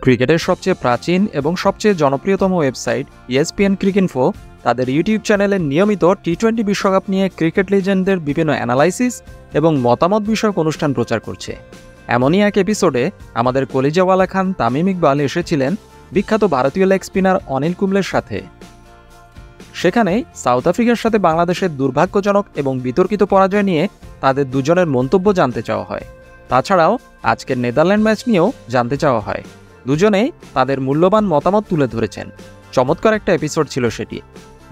ক্রিকেটের সবচেয়ে প্রাচীন এবং সবচেয়ে জনপ্রিয়তম ওয়েবসাইট ESPN ক্রিকইনফো তাদের ইউটিউব চ্যানেলে নিয়মিত টি-20 বিশ্বকাপ নিয়ে ক্রিকেট লিজেন্ডদের বিভিন্ন অ্যানালাইসিস এবং মতামত বিষয়ক অনুষ্ঠান প্রচার করছে। এমনই এক এপিসোডে আমাদের কলিজাওয়ালা খান তামিম ইকবাল এসেছিলেন বিখ্যাত ভারতীয় লেগ স্পিনার অনিল কুম্বলের সাথে। সেখানে সাউথ আফ্রিকার সাথে বাংলাদেশের দুর্ভাগ্যজনক এবং বিতর্কিত পরাজয় নিয়ে তাদের দুজনের মন্তব্য জানতে চাওয়া হয়। তাছাড়াও আজকের নেদারল্যান্ড ম্যাচ নিয়েও জানতে চাওয়া হয়। দুজনেই তাদের মূল্যবান মতামত তুলে ধরেছেন। চমৎকার একটা এপিসোড ছিল সেটি,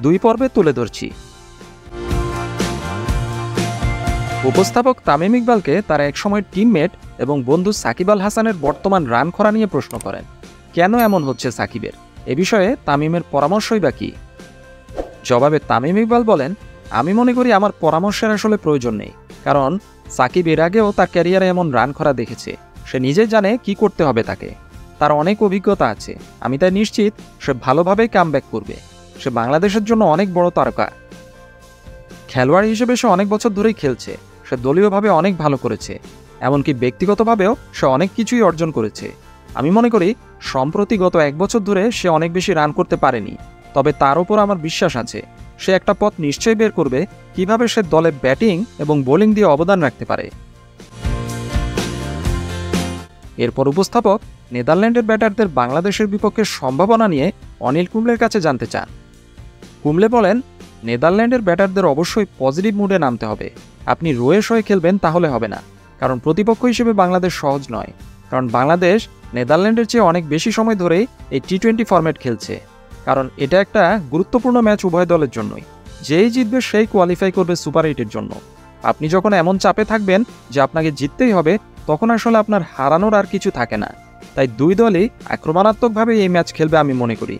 2 পর্বে তুলে ধরছি। উপস্থাপক তামিম ইকবালকে তার একসময় টিমমেট এবং বন্ধু সাকিব আল হাসানের বর্তমান রান খরা নিয়ে প্রশ্ন করেন। কেন এমন হচ্ছে সাকিবের? এ বিষয়ে তামিমের পরামর্শই বা কী? জবাবে তামিম ইকবাল বলেন, আমি মনে করি আমার পরামর্শের আসলে প্রয়োজন নেই, কারণ সাকিব এর আগেও তার ক্যারিয়ারে এমন রান খরা দেখেছে। সে নিজেই জানে কি করতে হবে তাকে, তার অনেক অভিজ্ঞতা আছে। আমি তাই নিশ্চিত সে ভালোভাবেই কামব্যাক করবে। সে বাংলাদেশের জন্য অনেক বড় তারকা। খেলোয়াড় হিসেবে সে অনেক বছর ধরেই খেলছে। সে দলীয়ভাবে অনেক ভালো করেছে, এমনকি ব্যক্তিগতভাবেও সে অনেক কিছুই অর্জন করেছে। আমি মনে করি সম্প্রতি গত 1 বছর ধরে সে অনেক বেশি রান করতে পারেনি, তবে তার উপর আমার বিশ্বাস আছে সে একটা পথ নিশ্চয়ই বের করবে কিভাবে সে দলে ব্যাটিং এবং বোলিং দিয়ে অবদান রাখতে পারে। এরপর উপস্থাপক নেদারল্যান্ডের ব্যাটারদের বাংলাদেশের বিপক্ষে সম্ভাবনা নিয়ে অনিল কুম্বলের কাছে জানতে চান। কুম্বলে বলেন, নেদারল্যান্ডের ব্যাটারদের অবশ্যই পজিটিভ মুডে নামতে হবে। আপনি রোয়েশ হয়ে খেলবেন তাহলে হবে না, কারণ প্রতিপক্ষ হিসেবে বাংলাদেশ সহজ নয়। কারণ বাংলাদেশ নেদারল্যান্ডের চেয়ে অনেক বেশি সময় ধরেই এই টি-20 ফরম্যাট খেলছে, কারণ এটা একটা গুরুত্বপূর্ণ ম্যাচ উভয় দলের জন্যই। যেই জিতবে সেই কোয়ালিফাই করবে সুপার 8-এর জন্য। আপনি যখন এমন চাপে থাকবেন যে আপনাকে জিততেই হবে, তখন আসলে আপনার হারানোর আর কিছু থাকে না। তাই 2 দলই আক্রমণাত্মকভাবে এই ম্যাচ খেলবে আমি মনে করি।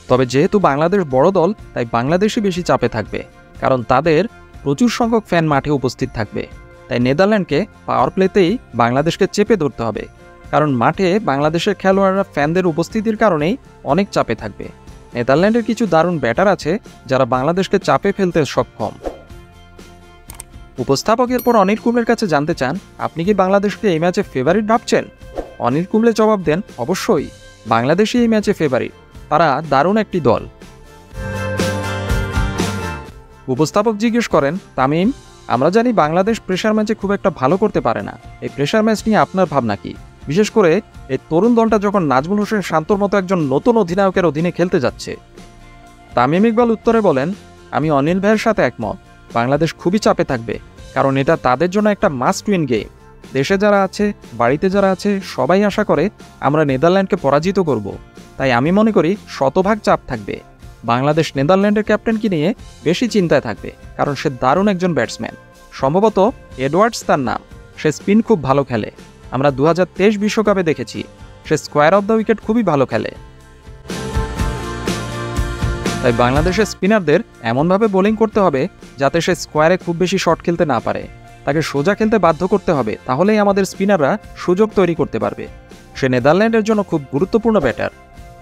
তবে যেহেতু বাংলাদেশ বড় দল, তাই বাংলাদেশই বেশি চাপে থাকবে, কারণ তাদের প্রচুর সংখ্যক ফ্যান মাঠে উপস্থিত থাকবে। তাই নেদারল্যান্ডকে পাওয়ার প্লেতেই বাংলাদেশকে চেপে ধরতে হবে, কারণ মাঠে বাংলাদেশের খেলোয়াড়রা ফ্যানদের উপস্থিতির কারণেই অনেক চাপে থাকবে। নেদারল্যান্ডের কিছু দারুণ ব্যাটার আছে যারা বাংলাদেশকে চাপে ফেলতে সক্ষম। উপস্থাপকের পর অনিল কুম্বলের কাছে জানতে চান, আপনি কি বাংলাদেশকে এই ম্যাচে ফেভারিট ভাবছেন? অনিল কুম্বলে জবাব দেন, অবশ্যই বাংলাদেশই এই ম্যাচে ফেভারিট। তারা দারুণ একটি দল। উপস্থাপক জিজ্ঞেস করেন, তামিম, আমরা জানি বাংলাদেশ প্রেশার ম্যাচে খুব একটা ভালো করতে পারে না। এই প্রেশার ম্যাচ নিয়ে আপনার ভাবনা কি? বিশেষ করে এই তরুণ দলটা যখন নাজমুল হোসেন শান্তর মতো একজন নতুন অধিনায়কের অধীনে খেলতে যাচ্ছে। তামিম ইকবাল উত্তরে বলেন, আমি অনিল ভাইয়ের সাথে একমত। বাংলাদেশ খুবই চাপে থাকবে, কারণ এটা তাদের জন্য একটা মাস্ট উইন গেম। দেশে যারা আছে, বাড়িতে যারা আছে, সবাই আশা করে আমরা নেদারল্যান্ডকে পরাজিত করব। তাই আমি মনে করি শতভাগ চাপ থাকবে। বাংলাদেশ নেদারল্যান্ডের ক্যাপ্টেনকে নিয়ে বেশি চিন্তায় থাকবে, কারণ সে দারুণ একজন ব্যাটসম্যান। সম্ভবত এডওয়ার্ডস তার নাম। সে স্পিন খুব ভালো খেলে। আমরা 2023 বিশ্বকাপে দেখেছি সে স্কোয়ার অফ দ্য উইকেট খুবই ভালো খেলে। তাই বাংলাদেশের স্পিনারদের এমনভাবে বোলিং করতে হবে যাতে সে স্কোয়ারে খুব বেশি শট খেলতে না পারে। তাকে সোজা খেলতে বাধ্য করতে হবে, তাহলেই আমাদের স্পিনাররা সুযোগ তৈরি করতে পারবে। সে নেদারল্যান্ডের জন্য খুব গুরুত্বপূর্ণ ব্যাটার।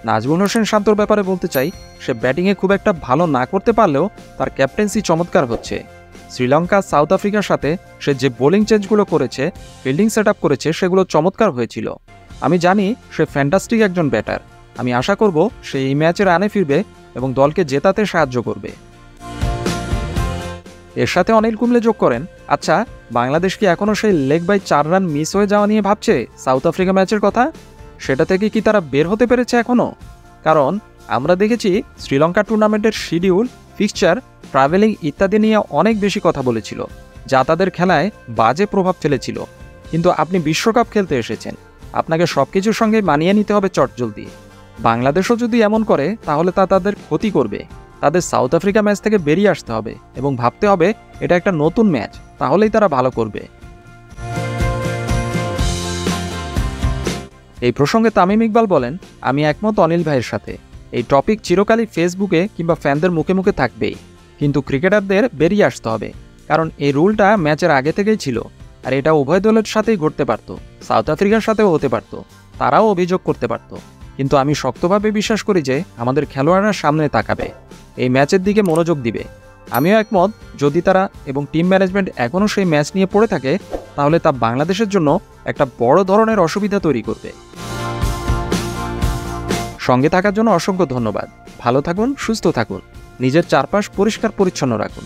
নাজমুল হোসেন শান্তর ব্যাপারে বলতে চাই, সে ব্যাটিংয়ে খুব একটা ভালো না করতে পারলেও তার ক্যাপ্টেন্সি চমৎকার হচ্ছে। শ্রীলঙ্কা, সাউথ আফ্রিকার সাথে সে যে বোলিং চেঞ্জগুলো করেছে, ফিল্ডিং সেট আপ করেছে, সেগুলো চমৎকার হয়েছিল। আমি জানি সে ফ্যান্টাস্টিক একজন ব্যাটার। আমি আশা করব সে এই ম্যাচে রানে ফিরবে এবং দলকে জেতাতে সাহায্য করবে। এর সাথে অনিল কুম্বলে যোগ করেন, আচ্ছা, বাংলাদেশ কি এখনও সেই লেগ বাই 4 রান মিস হয়ে যাওয়া নিয়ে ভাবছে সাউথ আফ্রিকা ম্যাচের কথা? সেটা থেকে কি তারা বের হতে পেরেছে এখনও? কারণ আমরা দেখেছি শ্রীলঙ্কা টুর্নামেন্টের শিডিউল, ফিক্সচার, ট্রাভেলিং ইত্যাদি নিয়ে অনেক বেশি কথা বলেছিল, যা তাদের খেলায় বাজে প্রভাব ফেলেছিল। কিন্তু আপনি বিশ্বকাপ খেলতে এসেছেন, আপনাকে সব কিছুর সঙ্গে মানিয়ে নিতে হবে চটজলদি। বাংলাদেশও যদি এমন করে তাহলে তা তাদের ক্ষতি করবে। তাদের সাউথ আফ্রিকা ম্যাচ থেকে বেরিয়ে আসতে হবে এবং ভাবতে হবে এটা একটা নতুন ম্যাচ, তাহলেই তারা ভালো করবে। এই প্রসঙ্গে তামিম ইকবাল বলেন, আমি একমত অনিল ভাইয়ের সাথে। এই টপিক চিরকালই ফেসবুকে কিংবা ফ্যানদের মুখে মুখে থাকবেই, কিন্তু ক্রিকেটারদের বেরিয়ে আসতে হবে, কারণ এই রুলটা ম্যাচের আগে থেকেই ছিল। আর এটা উভয় দলের সাথেই ঘটতে পারত, সাউথ আফ্রিকার সাথেও হতে পারত, তারাও অভিযোগ করতে পারত। কিন্তু আমি শক্তভাবে বিশ্বাস করি যে আমাদের খেলোয়াড়রা সামনে তাকাবে, এই ম্যাচের দিকে মনোযোগ দিবে। আমিও একমত, যদি তারা এবং টিম ম্যানেজমেন্ট এখনও সেই ম্যাচ নিয়ে পড়ে থাকে, তাহলে তা বাংলাদেশের জন্য একটা বড় ধরনের অসুবিধা তৈরি করবে। সঙ্গে থাকার জন্য অসংখ্য ধন্যবাদ। ভালো থাকুন, সুস্থ থাকুন, নিজের চারপাশ পরিষ্কার পরিচ্ছন্ন রাখুন।